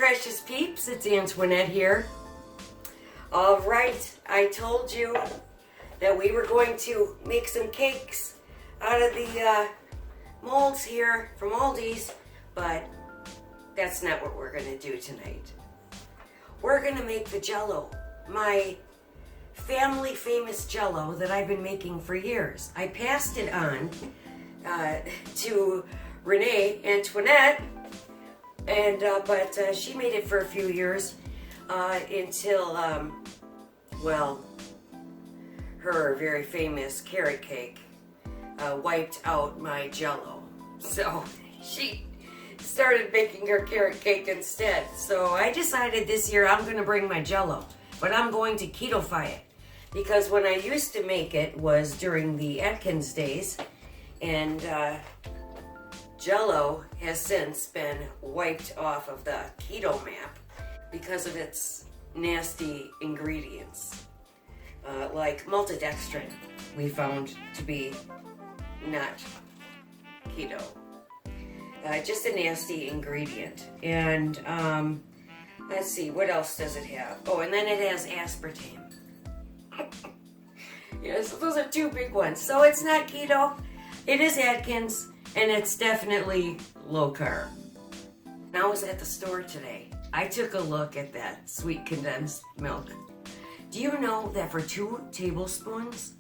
precious peeps, it's Antoinette here. All right, I told you that we were going to make some cakes out of the molds here from Aldi's, but that's not what we're going to do tonight. We're going to make the Jello, my family famous Jello that I've been making for years. I passed it on to Renee, Antoinette, and but she made it for a few years until, well, her very famous carrot cake wiped out my Jello. So she started making her carrot cake instead. So I decided this year I'm going to bring my Jello, but I'm going to keto-fy it. Because when I used to make it was during the Atkins days, and Jello has since been wiped off of the keto map because of its nasty ingredients. Like maltodextrin, we found to be not keto. Just a nasty ingredient. And let's see, what else does it have? Oh, and then it has aspartame. Yeah, so those are two big ones. So it's not keto, it is Atkins, and it's definitely low carb. When I was at the store today, I took a look at that sweet condensed milk. Do you know that for 2 tablespoons,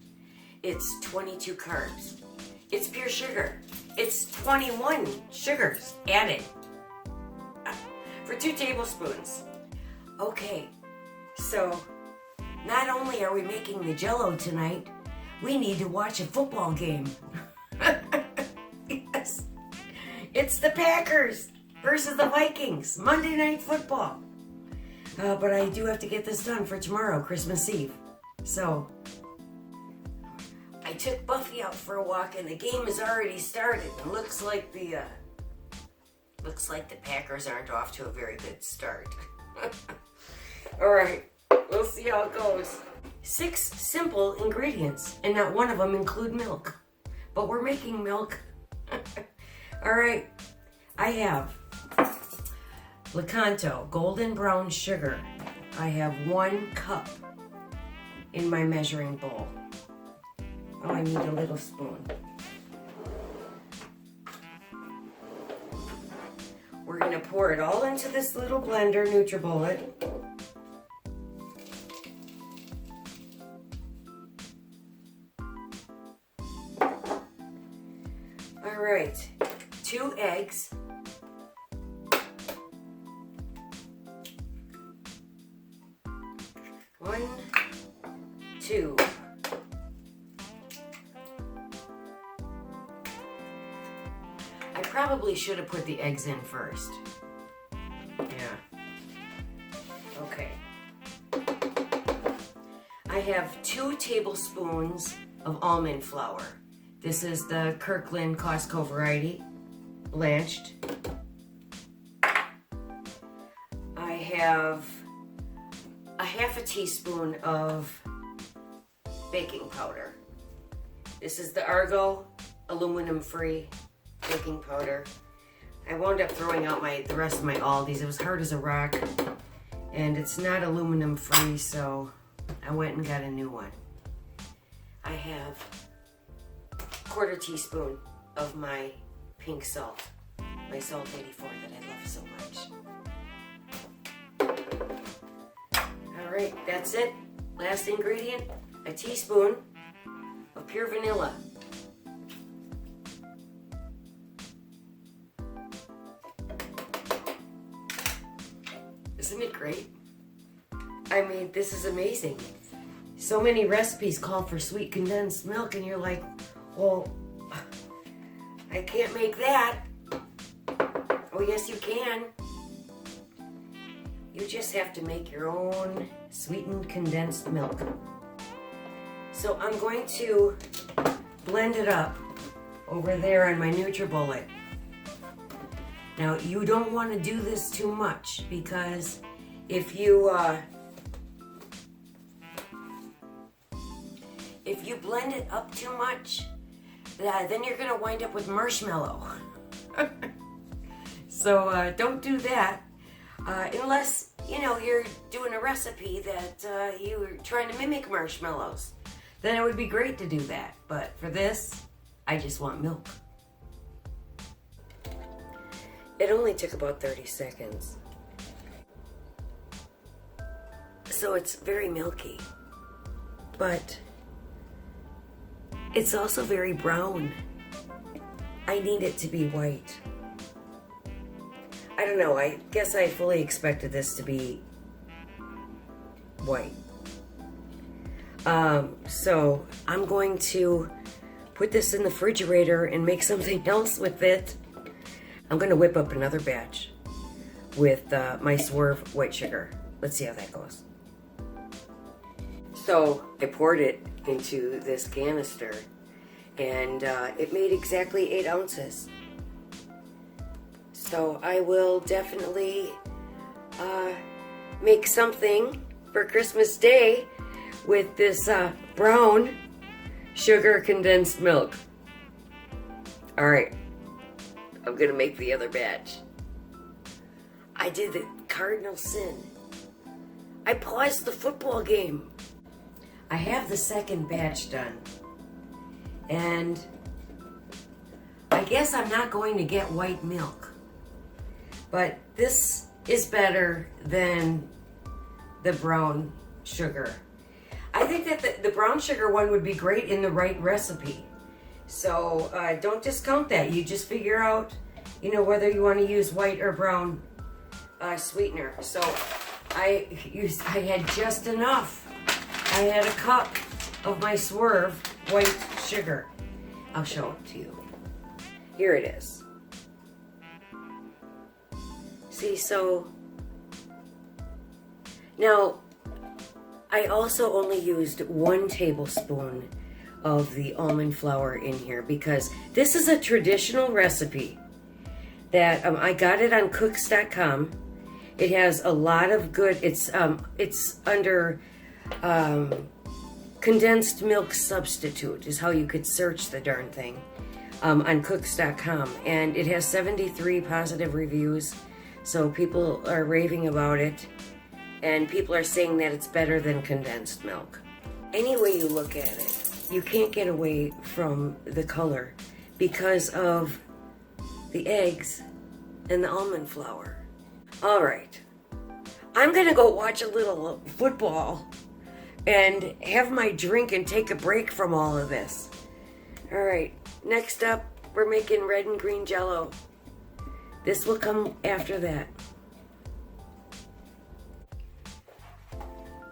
it's 22 carbs? It's pure sugar. It's 21 sugars added for 2 tablespoons. Okay, so not only are we making the Jello tonight, we need to watch a football game. Yes, it's the Packers versus the Vikings, Monday Night Football. But I do have to get this done for tomorrow, Christmas Eve. So I took Buffy out for a walk, and the game has already started. It looks like the Packers aren't off to a very good start. All right, we'll see how it goes. 6 simple ingredients, and not one of them include milk. But we're making milk. All right, I have Lakanto golden brown sugar. I have 1 cup in my measuring bowl. Oh, I need a little spoon. We're gonna pour it all into this little blender, NutriBullet. All right, 2 eggs. One, 2. I probably should have put the eggs in first. Yeah. Okay. I have 2 tablespoons of almond flour. This is the Kirkland Costco variety, blanched. I have a half a teaspoon of baking powder. This is the Argo aluminum-free baking powder. I wound up throwing out the rest of my Aldi's. It was hard as a rock, and it's not aluminum-free, so I went and got a new one. I have a 1/4 teaspoon of my pink salt, my Salt 84 that I love so much. All right, that's it. Last ingredient, a teaspoon of pure vanilla. Isn't it great? I mean, this is amazing. So many recipes call for sweet condensed milk, and you're like, well, I can't make that. Oh, yes, you can. You just have to make your own sweetened condensed milk. So I'm going to blend it up over there on my NutriBullet. Now, you don't want to do this too much, because if you blend it up too much, then you're going to wind up with marshmallow. So don't do that. Unless, you're doing a recipe that you're trying to mimic marshmallows. Then it would be great to do that. But for this, I just want milk. It only took about 30 seconds. So it's very milky. But it's also very brown. I need it to be white. I don't know, I guess I fully expected this to be white. So I'm going to put this in the refrigerator and make something else with it. I'm going to whip up another batch with my Swerve white sugar. Let's see how that goes. So I poured it into this canister and it made exactly 8 ounces. So I will definitely make something for Christmas Day with this brown sugar condensed milk. All right, I'm gonna make the other batch. I did the cardinal sin. I paused the football game. I have the second batch done. And I guess I'm not going to get white milk. But this is better than the brown sugar. I think that the brown sugar one would be great in the right recipe. So don't discount that. You just figure out, whether you want to use white or brown sweetener. So I had just enough. I had a cup of my Swerve white sugar. I'll show it to you. Here it is. See, so now I also only used 1 tablespoon of the almond flour in here because this is a traditional recipe that I got it on cooks.com. It has a lot of good, it's under condensed milk substitute is how you could search the darn thing on cooks.com, and it has 73 positive reviews. So people are raving about it, and people are saying that it's better than condensed milk. Any way you look at it, you can't get away from the color because of the eggs and the almond flour. All right, I'm gonna go watch a little football and have my drink and take a break from all of this. All right, next up, we're making red and green Jello. This will come after that.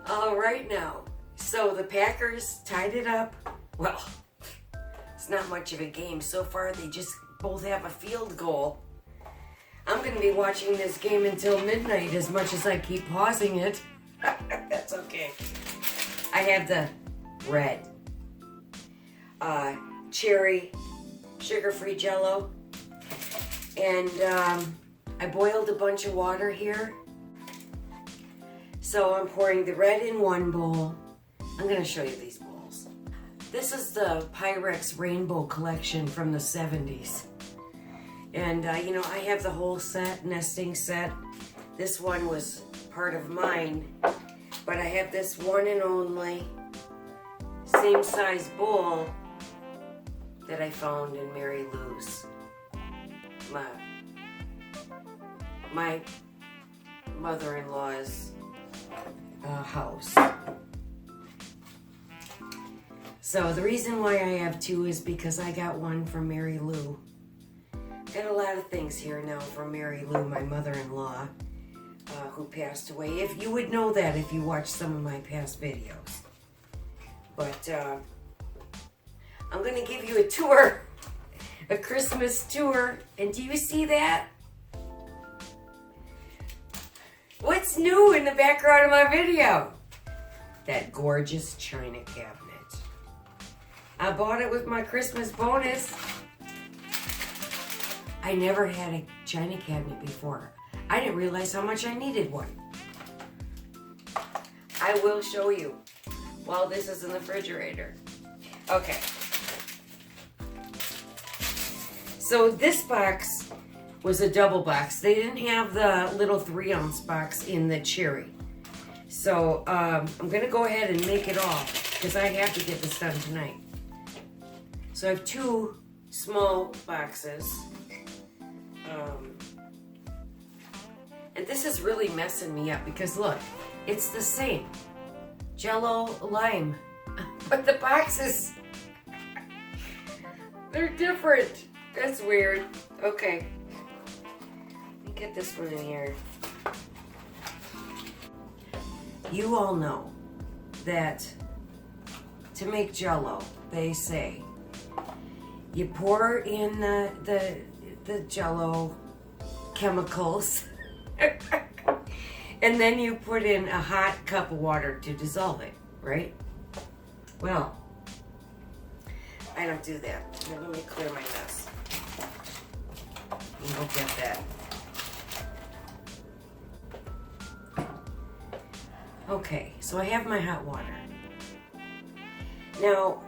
All right now, so the Packers tied it up. Well, it's not much of a game so far. They just both have a field goal. I'm going to be watching this game until midnight as much as I keep pausing it. That's okay. I have the red, cherry, sugar-free Jello. And I boiled a bunch of water here. So I'm pouring the red in one bowl. I'm going to show you these bowls. This is the Pyrex Rainbow Collection from the 70s. And, I have the whole set, nesting set. This one was part of mine. But I have this one and only same size bowl that I found in Mary Lou's. My mother-in-law's house. So the reason why I have 2 is because I got one from Mary Lou. Got a lot of things here now from Mary Lou, my mother-in-law, who passed away. If you would know that if you watched some of my past videos. But I'm going to give you a tour. A Christmas tour. And do you see that? What's new in the background of my video? That gorgeous china cabinet. I bought it with my Christmas bonus. I never had a china cabinet before. I didn't realize how much I needed one. I will show you while this is in the refrigerator. Okay. So this box was a double box. They didn't have the little 3-ounce box in the cherry. So I'm gonna go ahead and make it all because I have to get this done tonight. So I have 2 small boxes. And this is really messing me up because look, it's the same. Jello, lime. But the boxes, they're different. That's weird. Okay. Let me get this one in here. You all know that to make Jello, they say, you pour in the Jello chemicals and then you put in a hot cup of water to dissolve it, right? Well, I don't do that. Here, let me clear my mess. And go get that. Okay, so I have my hot water. Now,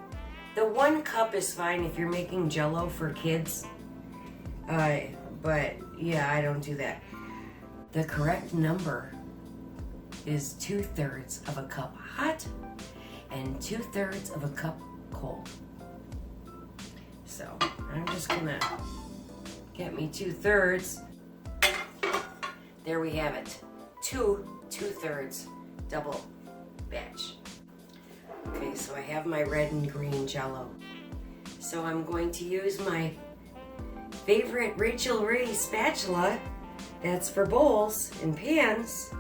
the 1 cup is fine if you're making Jello for kids. But yeah, I don't do that. The correct number is 2/3 of a cup hot and 2/3 of a cup cold. So I'm just gonna get me 2/3. There we have it. 2/3 double batch. Okay, so I have my red and green Jello. So I'm going to use my favorite Rachel Ray spatula. That's for bowls and pans.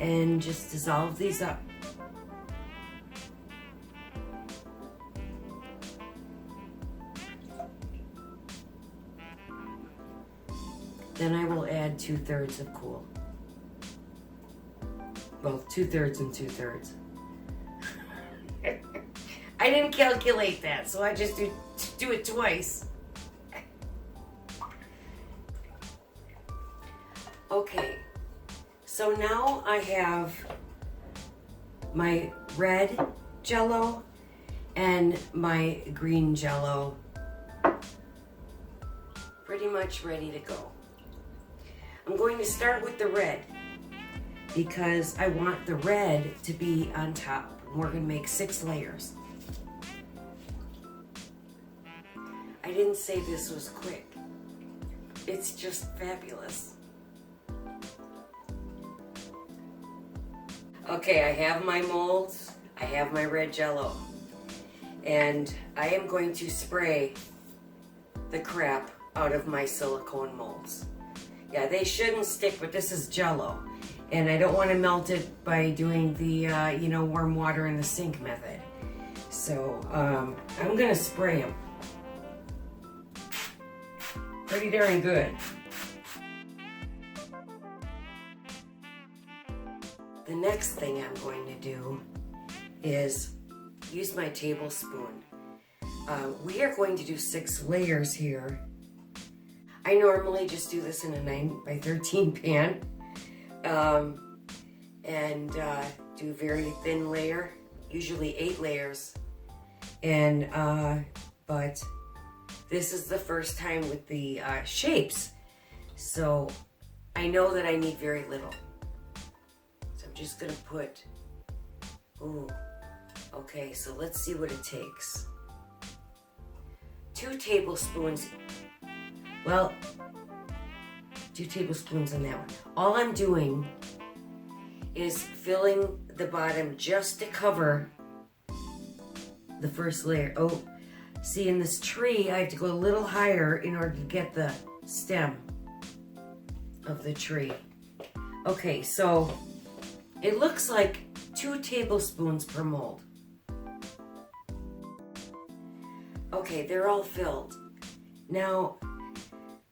And just dissolve these up. Then I will add 2/3 of cool. Well, 2/3 and 2/3. I didn't calculate that, so I just do it twice. Okay, so now I have my red Jello and my green Jello pretty much ready to go. I'm going to start with the red because I want the red to be on top. We're going to make 6 layers. I didn't say this was quick. It's just fabulous. Okay, I have my molds. I have my red Jello. And I am going to spray the crap out of my silicone molds. Yeah, they shouldn't stick, but this is Jello. And I don't want to melt it by doing the, warm water in the sink method. So, I'm going to spray them. Pretty darn good. The next thing I'm going to do is use my tablespoon. We are going to do 6 layers here. I normally just do this in a 9x13 pan. And do very thin layer, usually 8 layers. And, but this is the first time with the shapes. So I know that I need very little. So I'm just gonna put, okay, so let's see what it takes. 2 tablespoons, well, 2 tablespoons on that one. All I'm doing is filling the bottom just to cover the first layer. Oh, see, in this tree, I have to go a little higher in order to get the stem of the tree. Okay, so it looks like 2 tablespoons per mold. Okay, they're all filled. Now,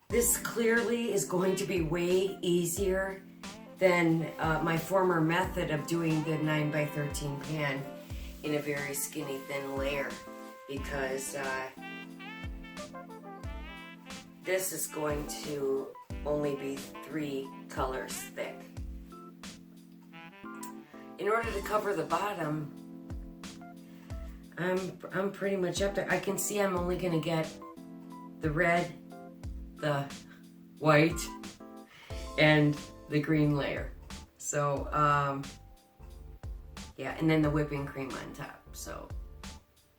this clearly is going to be way easier than my former method of doing the 9x13 pan in a very skinny thin layer, because this is going to only be 3 colors thick. In order to cover the bottom, I'm pretty much up there. I can see I'm only gonna get the red, the white, and the green layer. So, yeah, and then the whipping cream on top. So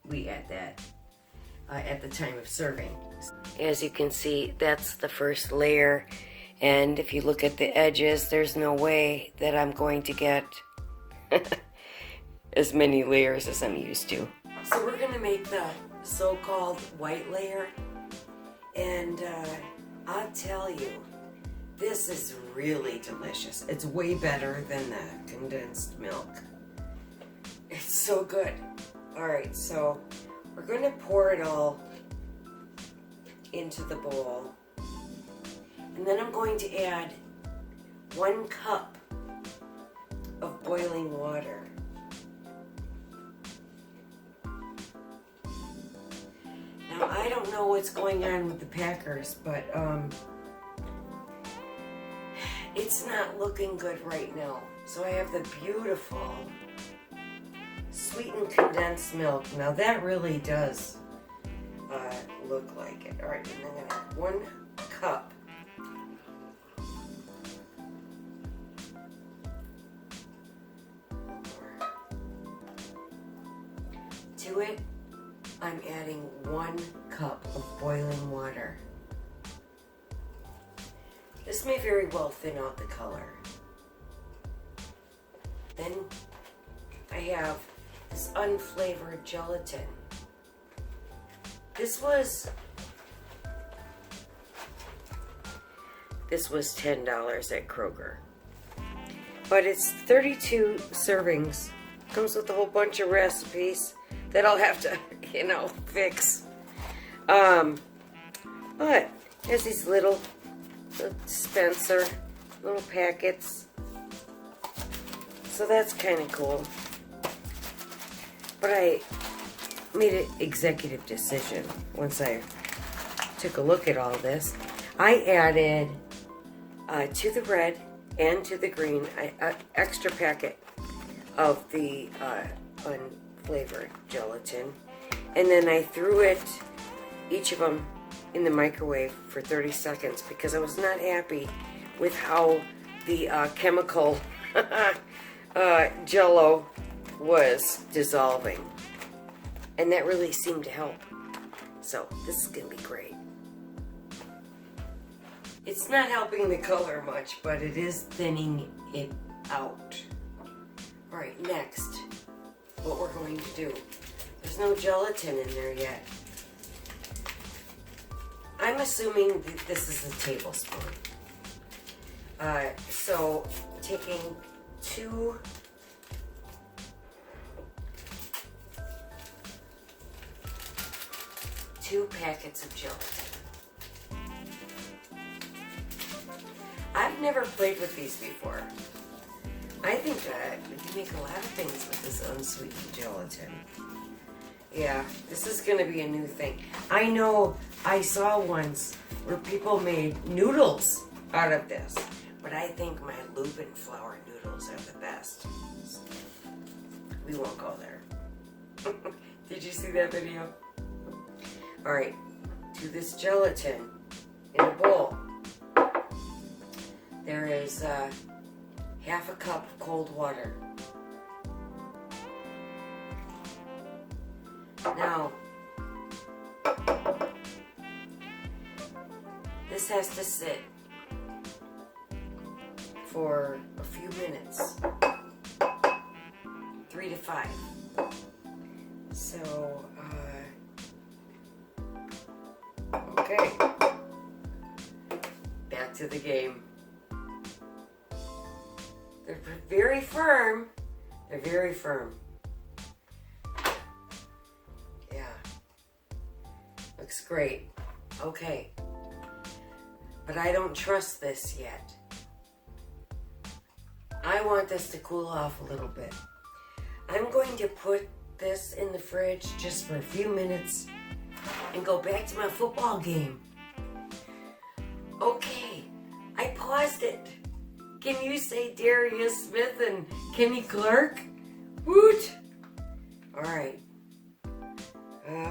we add that at the time of serving. As you can see, that's the first layer. And if you look at the edges, there's no way that I'm going to get as many layers as I'm used to. So we're gonna make the so-called white layer. And I'll tell you, this is really delicious. It's way better than the condensed milk. It's so good. All right, so we're going to pour it all into the bowl. And then I'm going to add 1 cup of boiling water. Now, I don't know what's going on with the packers, but it's not looking good right now. So I have the beautiful sweetened condensed milk. Now that really does look like it. All right, and I'm gonna add 1 cup. To it, I'm adding 1 cup of boiling water. This may very well thin out the color. Then I have this unflavored gelatin. This was $10 at Kroger. But it's 32 servings. Comes with a whole bunch of recipes that I'll have to, fix. But it has these little dispenser, little packets. So that's kind of cool. But I made an executive decision once I took a look at all this. I added to the red and to the green an extra packet of the unflavored gelatin. And then I threw each of them in the microwave for 30 seconds because I was not happy with how the chemical Jello was dissolving. And that really seemed to help. So this is going to be great. It's not helping the color much, but it is thinning it out. Alright, next, what we're going to do. There's no gelatin in there yet. I'm assuming that this is a tablespoon. So, taking 2 packets of gelatin. I've never played with these before. I think we can make a lot of things with this unsweetened gelatin. Yeah, this is going to be a new thing. I know I saw once where people made noodles out of this, but I think my Almond Flour noodles are the best. We won't go there. Did you see that video? Alright, to this gelatin in a bowl, there is half a cup of cold water. Now, this has to sit for a few minutes, 3 to 5. So, okay, back to the game. They're very firm. They're very firm. Yeah. Looks great. Okay. But I don't trust this yet. I want this to cool off a little bit. I'm going to put this in the fridge just for a few minutes and go back to my football game. Okay. I paused it. Can you say Darius Smith and Kenny Clark? Woot! Alright.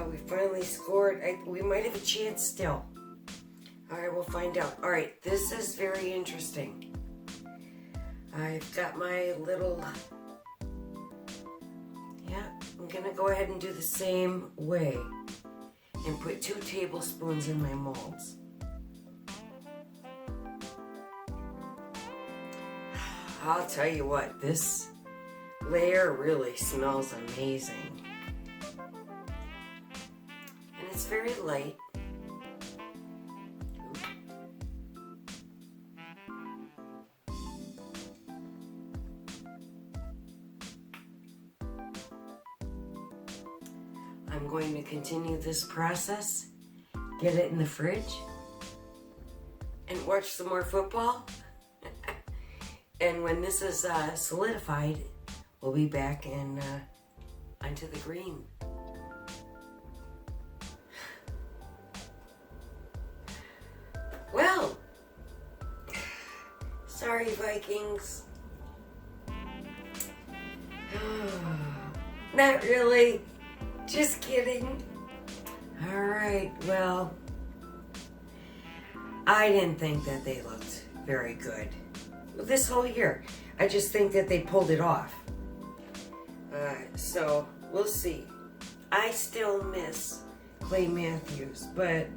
We finally scored. We might have a chance still. All right, we'll find out. All right, this is very interesting. I've got my little, I'm gonna go ahead and do the same way and put 2 tablespoons in my molds. I'll tell you what, this layer really smells amazing. And it's very light. I'm going to continue this process, get it in the fridge, and watch some more football. And when this is solidified, we'll be back and onto the green. Well, sorry Vikings. Not really. Just kidding. All right, well, I didn't think that they looked very good this whole year. I just think that they pulled it off. So we'll see. I still miss Clay Matthews, but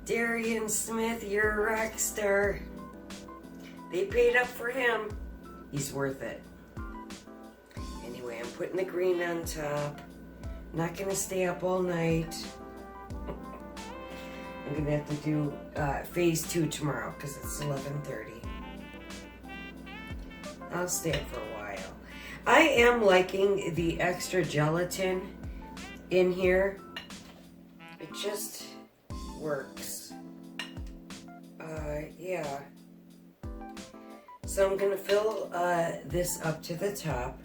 Darian Smith, you're a rock star. They paid up for him. He's worth it. Anyway, I'm putting the green on top. Not gonna stay up all night. I'm gonna have to do phase 2 tomorrow because it's 11:30. I'll stay up for a while. I am liking the extra gelatin in here. It just works. Yeah. So I'm gonna fill this up to the top.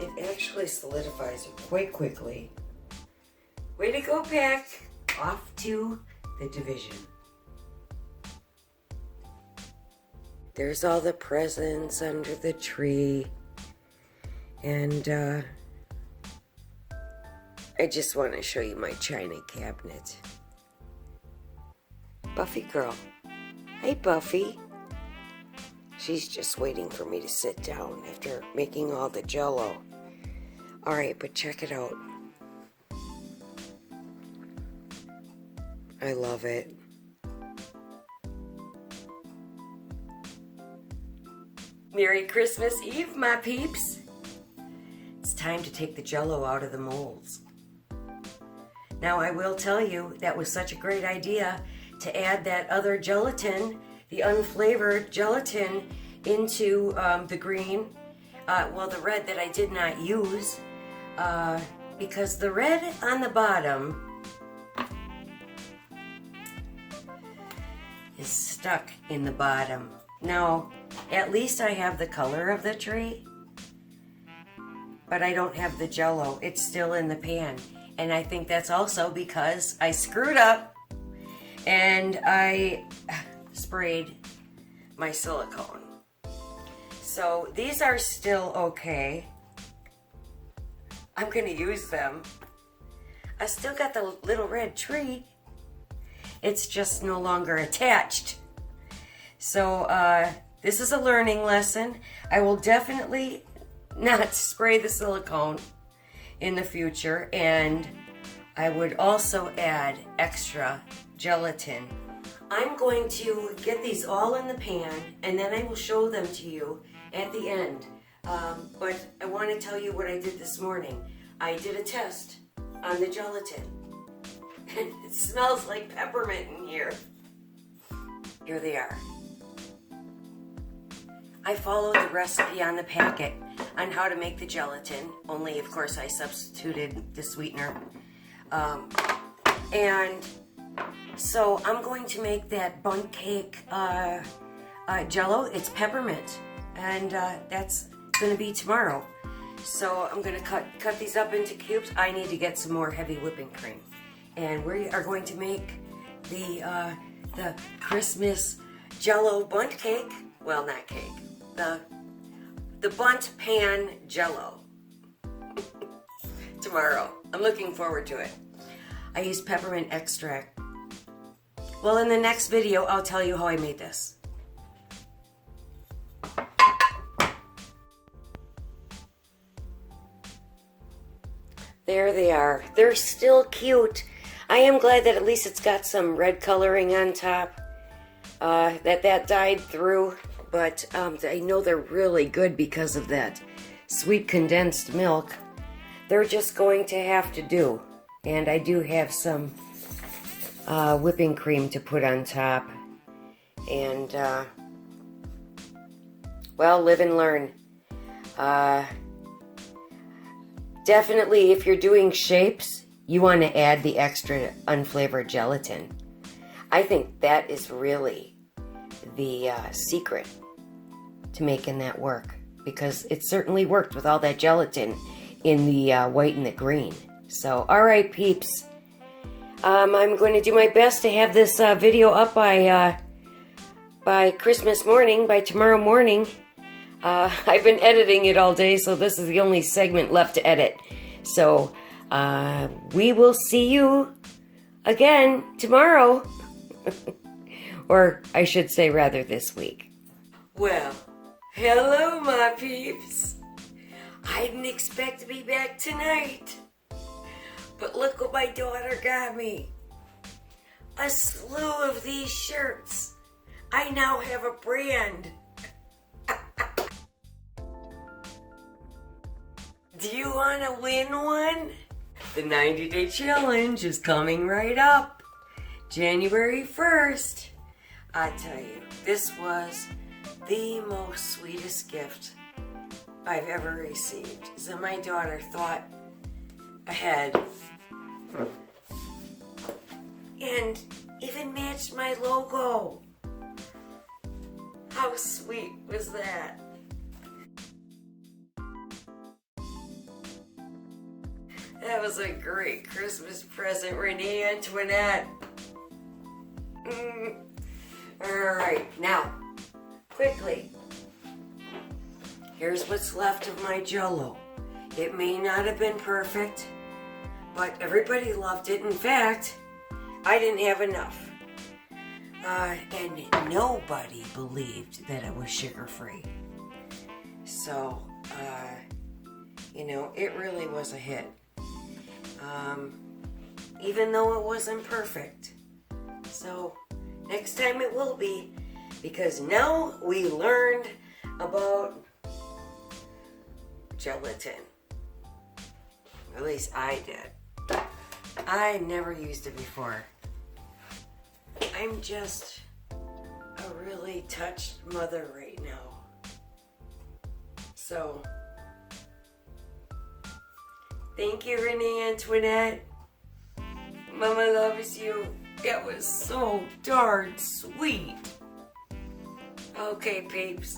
It actually solidifies it quite quickly. Way to go, Pack! Off to the division. There's all the presents under the tree. And I just want to show you my china cabinet. Buffy girl. Hey, Buffy. She's just waiting for me to sit down after making all the Jello. All right, but check it out. I love it. Merry Christmas Eve, my peeps. It's time to take the Jello out of the molds. Now, I will tell you, that was such a great idea to add that other gelatin, the unflavored gelatin, into the green, the red that I did not use, because the red on the bottom is stuck in the bottom. Now, at least I have the color of the tree, but I don't have the Jello. It's still in the pan, and I think that's also because I screwed up and I sprayed my silicone. So these are still okay. I'm gonna use them. I still got the little red tree. It's just no longer attached. So this is a learning lesson. I will definitely not spray the silicone in the future, and I would also add extra gelatin. I'm going to get these all in the pan, and then I will show them to you at the end. But I want to tell you what I did this morning. I did a test on the gelatin, and it smells like peppermint in here. Here they are. I followed the recipe on the packet on how to make the gelatin, only of course I substituted the sweetener. And so I'm going to make that bundt cake Jello. It's peppermint, and that's going to be tomorrow. So I'm going to cut these up into cubes. I need to get some more heavy whipping cream, and we are going to make the Christmas Jello bundt cake. Well, not cake. The bundt pan Jello tomorrow. I'm looking forward to it. I use peppermint extract. Well, in the next video, I'll tell you how I made this. There they are. They're still cute. I am glad that at least it's got some red coloring on top. That dyed through. But I know they're really good because of that sweet condensed milk. They're just going to have to do. And I do have some whipping cream to put on top. And, well, live and learn. Definitely, if you're doing shapes, you want to add the extra unflavored gelatin. I think that is really the secret to making that work, because it certainly worked with all that gelatin in the white and the green. So, all right, peeps. I'm going to do my best to have this video up by Christmas morning, by tomorrow morning. I've been editing it all day, so this is the only segment left to edit. So, we will see you again tomorrow. Or I should say rather this week. Well, hello my peeps. I didn't expect to be back tonight. But look what my daughter got me. A slew of these shirts. I now have a brand. Do you want to win one? The 90-day challenge is coming right up. January 1st. I tell you, this was the most sweetest gift I've ever received. So my daughter thought ahead and even matched my logo. How sweet was that? That was a great Christmas present, Renee Antoinette. Alright, now, quickly. Here's what's left of my Jello. It may not have been perfect, but everybody loved it. In fact, I didn't have enough. And nobody believed that it was sugar-free. So, you know, it really was a hit. Even though it wasn't perfect. So, next time it will be, because now we learned about gelatin. At least I did. I never used it before. I'm just a really touched mother right now. So, thank you, Renee Antoinette. Mama loves you. It was so darn sweet. Okay, peeps.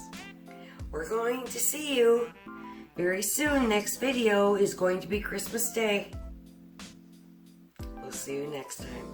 We're going to see you very soon. Next video is going to be Christmas Day. We'll see you next time.